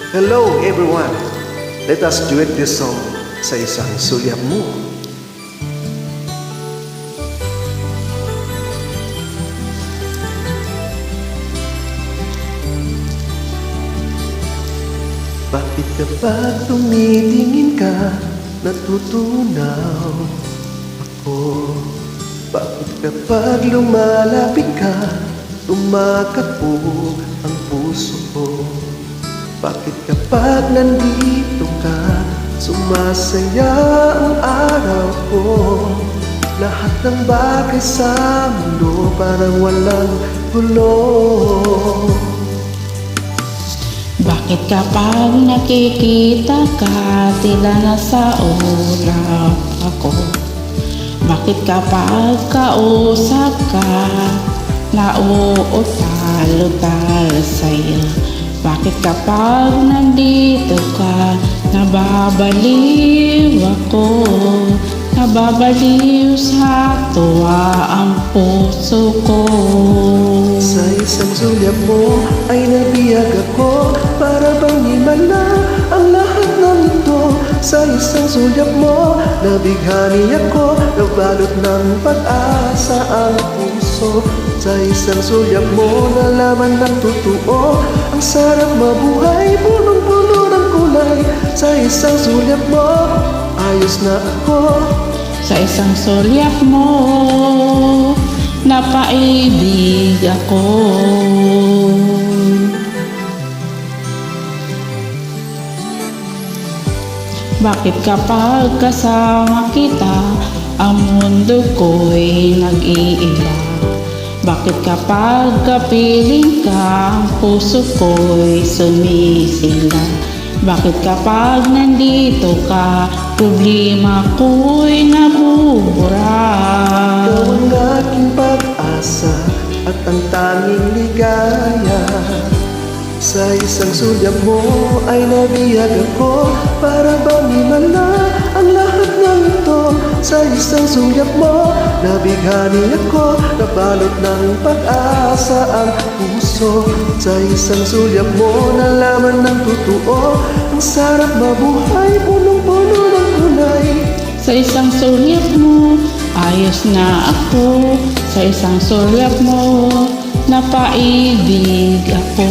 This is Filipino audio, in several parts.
Hello everyone! Let us duet this song sa isang sulyap mo. Bakit kapag tumitingin ka, natutunaw ako? Bakit kapag lumalapit ka, tumakabo ang puso ko? Bakit kapag nandito ka, sumasaya ang araw ko? Lahat ng bagay sa mundo parang walang gulo. Bakit kapag nakikita ka, tila nasa ulap ako? Bakit kapag kausap ka, nauutal-utal sa'yo? Bakit kapag nandito ka, nababaliw ako? Nababaliw sa tuwa ang puso ko. Sa isang sulyap mo ay nabiyag ako, para bang himala ang lahat ng ito. Sa isang sulyap mo, nabighani ako, nabalot ng pag-asa ang puso. Sa isang sulyap mo, nalaman ng totoo, ang sarap mabuhay, punong-puno ng kulay. Sa isang sulyap mo, ayos na ako. Sa isang sulyap mo, napaibig ako. Bakit kapag kasama kita, ang mundo ko'y nag-iiba? Bakit kapag kapiling ka, ang puso ko'y sumisila? Bakit kapag nandito ka, problema ko'y nabubura? Ikaw ang aking pag-asa at ang tanging ligaya. Sa isang sulyap mo ay nabiyag ako, para bang himala ang lahat ng ito. Sa isang sulyap mo, nabighani ako, nabalot ng pag-asa ang puso. Sa isang sulyap mo, nalaman ng totoo, ang sarap mabuhay, punong-puno ng kulay. Sa isang sulyap mo, ayos na ako. Sa isang sulyap mo, napaibig ako.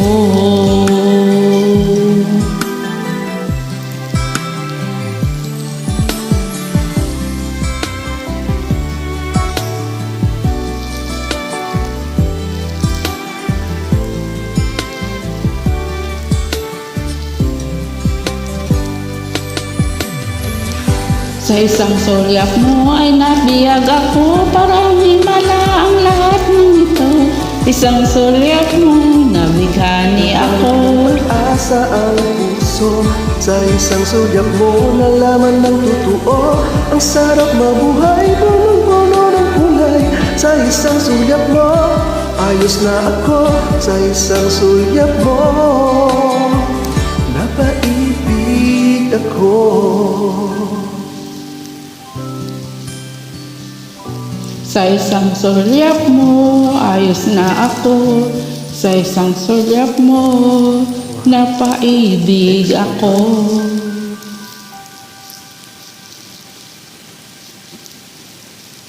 Sa isang sulyap mo ay nabiyag ako, parang himala ang lahat ng ito. Isang sulyap mo, nabighani ako. Asa ang puso. Sa isang sulyap mo, nalaman ng totoo, ang sarap mabuhay, punong-puno ng kulay. Sa isang sulyap mo, ayos na ako. Sa isang sulyap mo, napaibig ako. Sa isang sulyap mo, ayos na ako. Sa isang sulyap mo, napaibig ako.